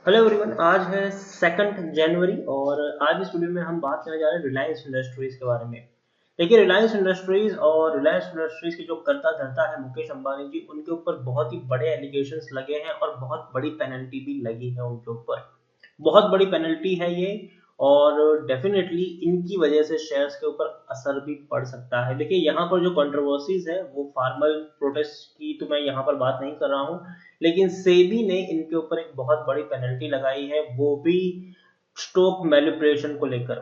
Hello everyone, आज है 2 जनवरी और आज इस वीडियो में हम बात करने जा रहे हैं रिलायंस इंडस्ट्रीज के बारे में। देखिए, रिलायंस इंडस्ट्रीज और रिलायंस इंडस्ट्रीज के जो कर्ता धर्ता है मुकेश अंबानी जी, उनके ऊपर बहुत ही बड़े एलिगेशंस लगे हैं और बहुत बड़ी पेनल्टी भी लगी है उनके ऊपर। बहुत बड़ी पेनल्टी है ये, और डेफिनेटली इनकी वजह से शेयर्स के ऊपर असर भी पड़ सकता है। देखिए, यहाँ पर जो कंट्रोवर्सीज है वो फार्मल प्रोटेस्ट की तो मैं यहाँ पर बात नहीं कर रहा हूँ, लेकिन सेबी ने इनके ऊपर एक बहुत बड़ी पेनल्टी लगाई है, वो भी स्टॉक मैनिपुलेशन को लेकर।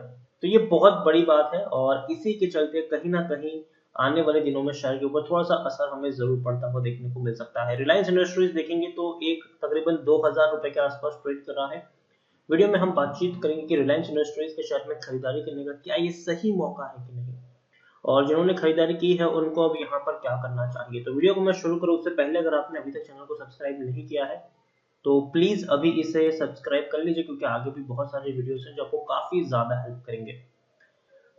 तो ये बहुत बड़ी बात है और इसी के चलते कहीं ना कहीं आने वाले दिनों में शेयर के ऊपर थोड़ा सा असर हमें जरूर पड़ता हुआ देखने को मिल सकता है। रिलायंस इंडस्ट्रीज देखेंगे तो एक तकरीबन 2,000 रुपए के आसपास ट्रेड कर रहा है। वीडियो में हम बातचीत करेंगे कि रिलायंस इंडस्ट्रीज के शेयर में खरीदारी करने का क्या ये सही मौका है कि नहीं, और जिन्होंने खरीदारी की है उनको अब यहाँ पर क्या करना चाहिए। तो वीडियो को मैं शुरू करूँ उससे पहले अगर आपने अभी तक चैनल को सब्सक्राइब नहीं किया है तो प्लीज अभी इसे सब्सक्राइब कर लीजिए, क्योंकि आगे भी बहुत सारे वीडियोस हैं जो आपको काफी ज्यादा हेल्प करेंगे।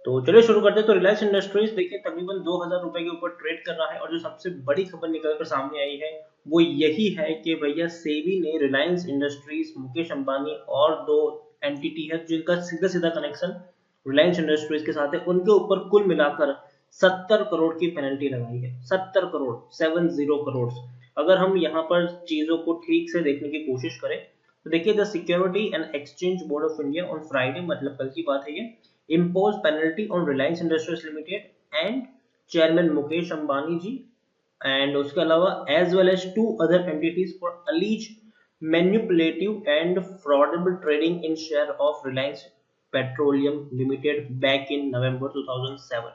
तो चलिए शुरू करते हैं। तो रिलायंस इंडस्ट्रीज देखिए तकरीबन 2,000 रुपए के ऊपर ट्रेड कर रहा है, और जो सबसे बड़ी खबर निकल कर सामने आई है वो यही है कि भैया सेबी ने रिलायंस इंडस्ट्रीज, मुकेश अंबानी और दो एंटिटी है जिनका सीधा सीधा कनेक्शन रिलायंस इंडस्ट्रीज के साथ है, उनके ऊपर कुल मिलाकर 70 करोड़ की पेनल्टी लगाई है। 70 करोड़, 70 करोड़। अगर हम यहाँ पर चीजों को ठीक से देखने की कोशिश करें तो देखिए, the security and exchange board of India on Friday, मतलब कल की बात है ये, impose penalty on Reliance Industries Limited and chairman Mukesh Ambani ji, and उसके अलावा as well as two other entities for alleged manipulative and fraudulent trading in share of Reliance Petroleum Limited back in November 2007।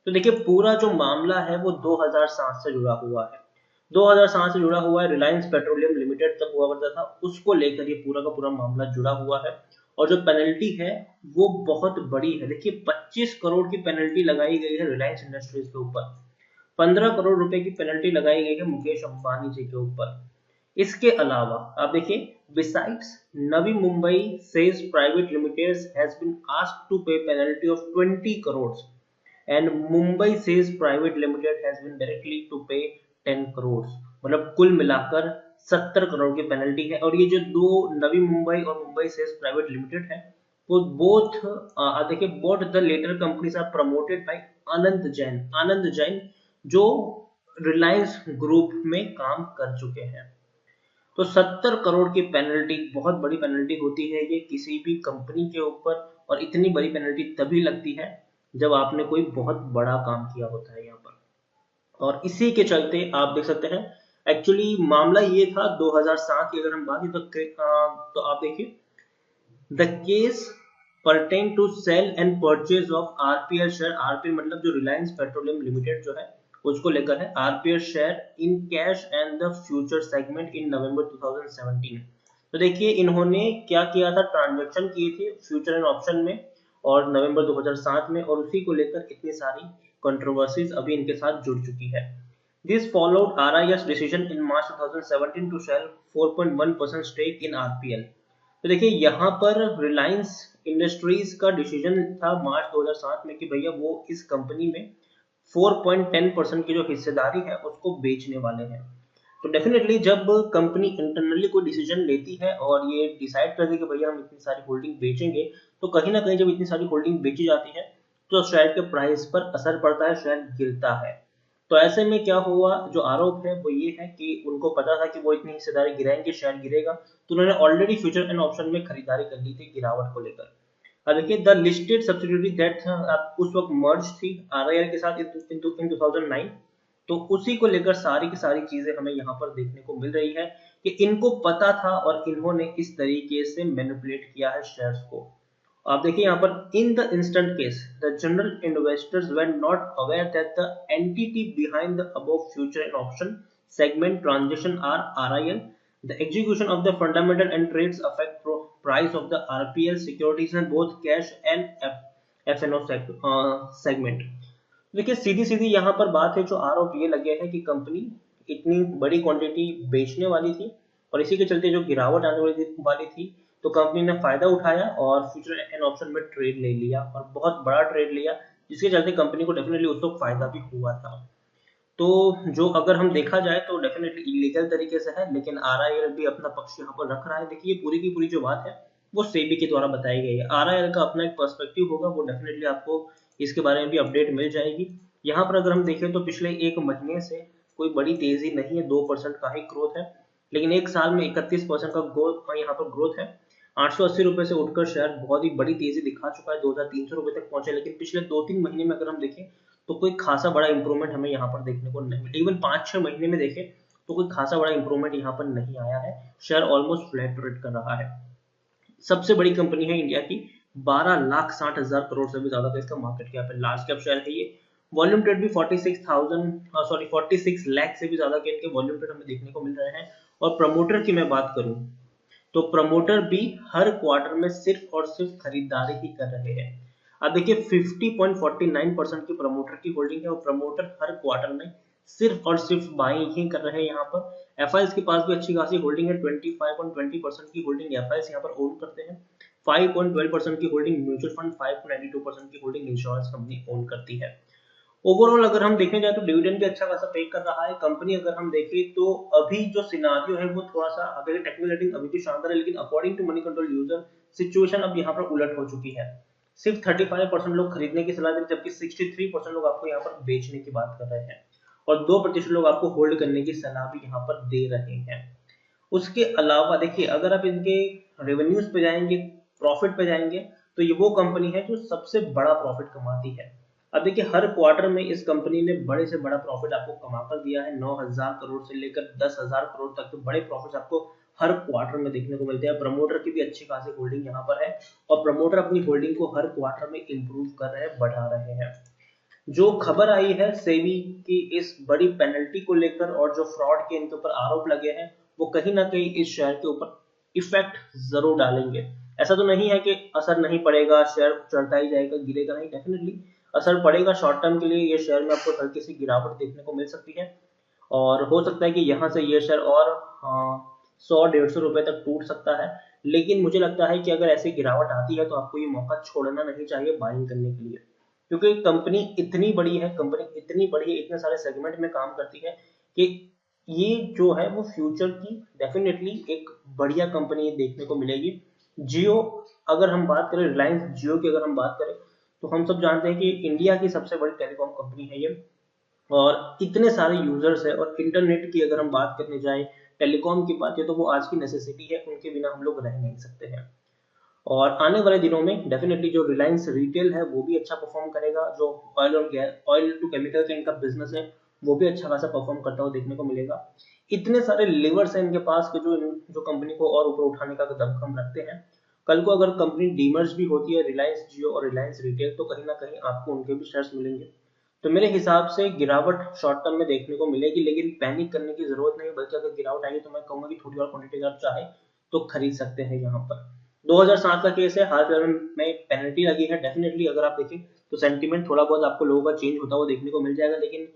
तो देखिए, पूरा जो मामला है वो 2007 से जुड़ा हुआ है। 2007 से जुड़ा हुआ है, रिलायंस पेट्रोलियम लिमिटेड तक हुआ करता था, उसको लेकर ये पूरा का पूरा मामला जुड़ा हुआ है। और जो पेनल्टी है वो बहुत बड़ी है। देखिए, 25 करोड़ की पेनल्टी लगाई गई है रिलायंस इंडस्ट्रीज के ऊपर, 15 करोड़ रुपए की पेनल्टी लगाई गई है मुकेश अंबानी जी के ऊपर। इसके अलावा आप देखिए, besides Navi Mumbai SEZ private limited has been asked to pay penalty of 20 crore and Mumbai SEZ private limited has been directly to pay 10 crore. मतलब कुल मिलाकर 70 करोड़ की पेनल्टी है। और ये जो दो, नवी मुंबई और मुंबई सेज प्राइवेट लिमिटेड है, वो बोथ देखिए, both the latter companies are promoted by Anand Jain जो रिलायंस ग्रुप में काम कर चुके हैं। तो 70 करोड़ की पेनल्टी बहुत बड़ी पेनल्टी होती है ये किसी भी कंपनी के ऊपर, और इतनी बड़ी पेनल्टी तभी लगती है जब आपने कोई बहुत बड़ा काम किया होता है यहाँ पर। और इसी के चलते आप देख सकते हैं, एक्चुअली मामला ये था 2007 की, अगर हम बात तो आप देखिए, the case pertain to sell and purchase of RPL share. RPL मतलब जो रिलायंस पेट्रोलियम लिमिटेड जो है उसको लेकर है, RPL share in cash and the future segment in November 2017। तो देखिए, इन्होंने क्या किया था, ट्रांजैक्शन किए थे फ्यूचर एंड ऑप्शन में और नवंबर 2007 में, और उसी को लेकर इतनी सारी कंट्रोवर्सीज अभी इनके साथ जुड़ चुकी है। This followed RIS decision in March 2017 to sell 4.1% stake in RPL। तो देखिए, यहाँ पर रिलायंस इंडस्ट्रीज का डिसीजन था मार्च 2007 में कि भैया वो इस कंपनी में 4.10% की जो हिस्सेदारी है उसको बेचने वाले हैं। तो डेफिनेटली जब कंपनी इंटरनली कोई डिसीजन लेती है और ये डिसाइड करती है कि भैया हम इतनी सारी होल्डिंग बेचेंगे, तो कहीं ना कहीं जब इतनी सारी होल्डिंग बेची जाती है तो शेयर के प्राइस पर असर पड़ता है, शेयर गिरता है। तो ऐसे में क्या हुआ, जो आरोप है वो ये है कि उनको पता था कि वो इतनी हिस्सेदारी गिराएंगे, शेयर गिरेगा, तो उन्होंने ऑलरेडी फ्यूचर एंड ऑप्शन में खरीदारी कर ली थी गिरावट को लेकर। अब देखिए, द लिस्टेड सब्सिडियरी दैट उस वक्त मर्ज थी आरआईएल के साथ इन 2009। तो उसी को लेकर सारी की सारी चीजें हमें यहाँ पर देखने को मिल रही है कि इनको पता था और इन्होंने इस तरीके से मैनिपुलेट किया है शेयर्स को। आप देखिए यहाँ पर, in the instant case the general investors were not aware that the entity behind the above future and option segment transaction are RIL. The execution of the fundamental and trades affect price of the RPL securities in both cash and FNO segment। देखिए, सीधी सीधी यहाँ पर बात है, जो आरोप ये लगे हैं कि कंपनी इतनी बड़ी क्वांटिटी बेचने वाली थी और इसी के चलते जो गिरावट आने वाली थी, तो कंपनी ने फायदा उठाया और फ्यूचर एंड ऑप्शन में ट्रेड ले लिया और बहुत बड़ा ट्रेड लिया, जिसके चलते कंपनी को डेफिनेटली उस वक्त फायदा भी हुआ था। तो जो अगर हम देखा जाए तो डेफिनेटली इलीगल तरीके से है, लेकिन आरआईएल भी अपना पक्ष यहाँ पर रख रहा है। देखिए पूरी की पूरी जो बात है वो सेबी के द्वारा बताई गई है। आरआईएल का अपना एक पर्सपेक्टिव होगा, वो डेफिनेटली आपको इसके बारे में भी अपडेट मिल जाएगी। यहाँ पर अगर हम देखें तो पिछले एक महीने से कोई बड़ी तेजी नहीं है, 2% का ही ग्रोथ है, लेकिन एक साल में 31% का ग्रोथ यहाँ पर ग्रोथ है। 880 रुपए से उठकर शेयर बहुत ही बड़ी तेजी दिखा चुका है, 2300 रुपए तक पहुंचे, लेकिन पिछले 2-3 महीने में अगर हम देखें तो कोई खासा बड़ा इंप्रूवमेंट हमें यहाँ पर देखने को नहीं मिला। इवन 5-6 महीने में देखें तो कोई खासा बड़ा इंप्रूवमेंट यहाँ पर नहीं आया है, शेयर ऑलमोस्ट फ्लैट ट्रेड कर रहा है। सबसे बड़ी कंपनी है इंडिया की, 12,60,000 करोड़ से भी ज्यादा का इसका मार्केट कैप है, लार्ज कैप शेयर है ये। वॉल्यूम ट्रेड भी 46 लाख से भी ज्यादा के इनके वॉल्यूम ट्रेड हमें देखने को मिल रहे हैं। और प्रमोटर की मैं बात करूं तो प्रमोटर भी हर क्वार्टर में सिर्फ और सिर्फ खरीदारी ही कर रहे हैं। अब देखिए 50.49% की प्रमोटर की होल्डिंग है और प्रमोटर हर क्वार्टर में सिर्फ और सिर्फ बाइंग ही कर रहे हैं। यहाँ पर एफआईएस के पास भी अच्छी खासी होल्डिंग है, 25.20% की होल्डिंग एफआईएस यहाँ पर ओन करते हैं, 5.12% की होल्डिंग म्यूचुअल फंड, 5.92% की होल्डिंग इंश्योरेंस कंपनी ओन करती है। ओवरऑल अगर हम देखने जाए तो डिविडेंड भी अच्छा खासा पे कर रहा है कंपनी। अगर हम देखें तो अभी जो सिनारियो है वो थोड़ा सा, अगर टेक्निकल रेटिंग अभी भी शानदार है, लेकिन according to Moneycontrol user situation अब यहाँ पर उलट हो चुकी है। सिर्फ 35% लोग खरीदने की सलाह दे रहे हैं, जबकि 63% लोग आपको यहाँ पर बेचने की बात कर रहे हैं, और 2% लोग आपको होल्ड करने की सलाह भी यहाँ पर दे रहे हैं। उसके अलावा देखिए अगर आप इनके रेवेन्यूज पे जाएंगे, प्रॉफिट पे जाएंगे, तो ये वो कंपनी है जो सबसे बड़ा प्रॉफिट कमाती है। अब देखिए हर क्वार्टर में इस कंपनी ने बड़े से बड़ा प्रॉफिट आपको कमा कर दिया है, 9,000 करोड़ से लेकर 10,000 करोड़ तक के बड़े प्रॉफिट आपको हर क्वार्टर में देखने को मिलते हैं। प्रमोटर की भी अच्छी खासी होल्डिंग यहाँ पर है, और प्रमोटर अपनी होल्डिंग को हर क्वार्टर में इंप्रूव कर रहे हैं, बढ़ा रहे हैं। जो खबर आई है सेबी की इस बड़ी पेनल्टी को लेकर और जो फ्रॉड के इनके ऊपर आरोप लगे हैं, वो कहीं ना कहीं इस शेयर के ऊपर इफेक्ट जरूर डालेंगे। ऐसा तो नहीं है कि असर नहीं पड़ेगा, शेयर चढ़ता ही जाएगा, गिरेगा नहीं, डेफिनेटली असर पड़ेगा। शॉर्ट टर्म के लिए ये शेयर में आपको हल्की सी गिरावट देखने को मिल सकती है, और हो सकता है कि यहाँ से ये शेयर और 100-150 रुपए तक टूट सकता है। लेकिन मुझे लगता है कि अगर ऐसी गिरावट आती है तो आपको ये मौका छोड़ना नहीं चाहिए बाइंग करने के लिए, क्योंकि कंपनी इतनी बड़ी है, इतने सारे सेगमेंट में काम करती है कि ये जो है वो फ्यूचर की डेफिनेटली एक बढ़िया कंपनी देखने को मिलेगी। जियो, अगर हम बात करें रिलायंस जियो की, अगर हम बात करें तो हम सब जानते हैं कि इंडिया की सबसे बड़ी टेलीकॉम कंपनी है ये, और इतने सारे यूजर्स है, और इंटरनेट की अगर हम बात करने जाए, टेलीकॉम की बात है, तो वो आज की नेसेसिटी है, उनके बिना हम लोग रह नहीं सकते हैं। और आने वाले दिनों में डेफिनेटली जो रिलायंस रिटेल है वो भी अच्छा परफॉर्म करेगा। जो ऑयल और गैस, ऑयल टू केमिकल का इनका बिजनेस है, वो भी अच्छा खासा परफॉर्म करता हुआ देखने को मिलेगा। इतने सारे लीवर्स हैं इनके पास कि जो जो कंपनी को और ऊपर उठाने का दमखम रखते हैं। कल को अगर कंपनी डीमर्ज भी होती है, रिलायंस जियो और रिलायंस रिटेल, तो कहीं ना कहीं आपको उनके भी शेयर्स मिलेंगे। तो मेरे हिसाब से गिरावट शॉर्ट टर्म में देखने को मिलेगी, लेकिन पैनिक करने की जरूरत नहीं, बल्कि अगर गिरावट आएगी तो मैं कहूंगा कि थोड़ी और क्वांटिटी अगर चाहे तो खरीद सकते हैं। यहाँ पर 2007 का केस है, हाल फिलहाल में पेनल्टी लगी है, डेफिनेटली अगर आप देखें तो सेंटीमेंट थोड़ा बहुत आपको लोगों का चेंज होता हुआ देखने को मिल जाएगा। लेकिन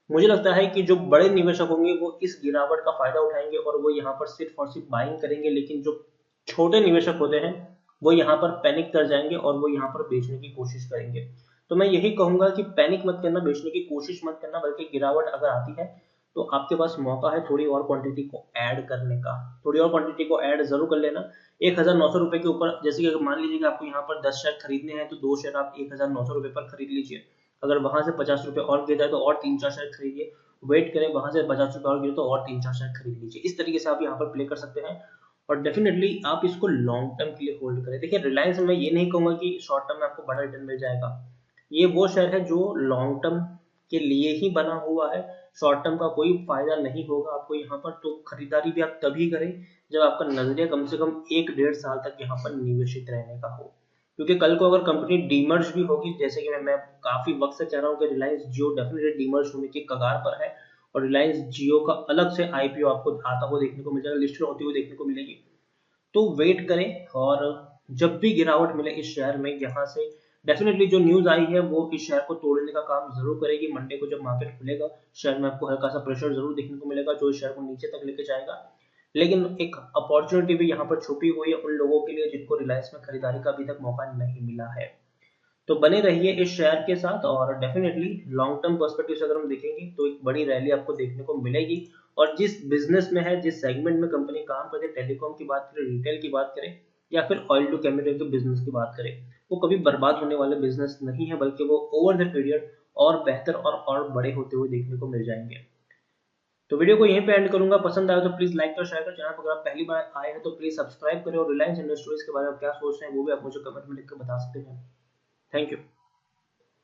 मुझे लगता है कि जो बड़े निवेशक होंगे वो इस गिरावट का फायदा उठाएंगे और वो यहाँ पर सिर्फ और सिर्फ बाइंग करेंगे, लेकिन जो छोटे निवेशक होते हैं वो यहाँ पर पैनिक कर जाएंगे और वो यहाँ पर बेचने की कोशिश करेंगे। तो मैं यही कहूंगा कि पैनिक मत करना, बेचने की कोशिश मत करना, बल्कि गिरावट अगर आती है तो आपके पास मौका है थोड़ी और क्वांटिटी को ऐड करने का, थोड़ी और क्वांटिटी को ऐड जरूर कर लेना। 1,900 रुपए के ऊपर, जैसे कि अगर मान लीजिए कि आपको यहाँ पर 10 शेयर खरीदने हैं तो 2 शेयर आप 1,900 रुपए पर खरीद लीजिए। अगर वहां से 50 रुपए और गिर जाए तो और 3-4 शेयर खरीदिए, वेट करें, वहां से 50 रुपए और गिरे तो और 3-4 शेयर खरीद लीजिए। इस तरीके से आप यहाँ पर प्ले कर सकते हैं, और डेफिनेटली आप इसको लॉन्ग टर्म के लिए होल्ड करें। देखिए रिलायंस में ये नहीं कहूंगा कि शॉर्ट टर्म में आपको बड़ा रिटर्न मिल जाएगा, ये वो शेयर है जो लॉन्ग टर्म के लिए ही बना हुआ है, शॉर्ट टर्म का कोई फायदा नहीं होगा आपको यहाँ पर। तो खरीदारी भी आप तभी करें जब आपका नजरिया कम से कम 1-1.5 साल तक यहाँ पर निवेशित रहने का हो, क्योंकि कल को अगर कंपनी डीमर्ज भी होगी, जैसे कि मैं काफी वक्त से कह रहा हूँ कि रिलायंस जियो डेफिनेटली डीमर्ज होने की कगार पर है, और रिलायंस जियो का अलग से आईपीओ आपको आता हुआ देखने को मिल जाएगा, लिस्टेड होती हुई देखने को मिलेगी। तो वेट करें, और जब भी गिरावट मिले इस शेयर में, यहाँ से डेफिनेटली जो न्यूज आई है वो इस शेयर को तोड़ने का काम जरूर करेगी। मंडे को जब मार्केट खुलेगा शेयर में आपको हल्का सा प्रेशर जरूर देखने को मिलेगा जो इस शेयर को नीचे तक लेके जाएगा। लेकिन एक अपॉर्चुनिटी भी यहाँ पर छुपी हुई है उन लोगों के लिए जिनको रिलायंस में खरीदारी का अभी तक मौका नहीं मिला है। तो बने रहिए इस शेयर के साथ, और डेफिनेटली लॉन्ग टर्म पर्सपेक्टिव से अगर हम देखेंगे तो एक बड़ी रैली आपको देखने को मिलेगी। और जिस बिजनेस में है, जिस सेगमेंट में कंपनी काम करती है, टेलीकॉम की बात करें, रिटेल की बात करें, या फिर ऑयल टू केमिकल के बिजनेस की बात करें, वो कभी बर्बाद होने वाले बिजनेस नहीं है, बल्कि वो ओवर द पीरियड और बेहतर और बड़े होते हुए देखने को मिल जाएंगे। तो वीडियो को यहीं पे एंड करूंगा। पसंद आया तो प्लीज लाइक और शेयर करें। चैनल पर अगर आप पहली बार आए हैं तो प्लीज सब्सक्राइब करें, और रिलायंस इंडस्ट्रीज के बारे में क्या सोच रहे हैं वो भी आप मुझे कमेंट में लिख कर बता सकते हैं। Thank you.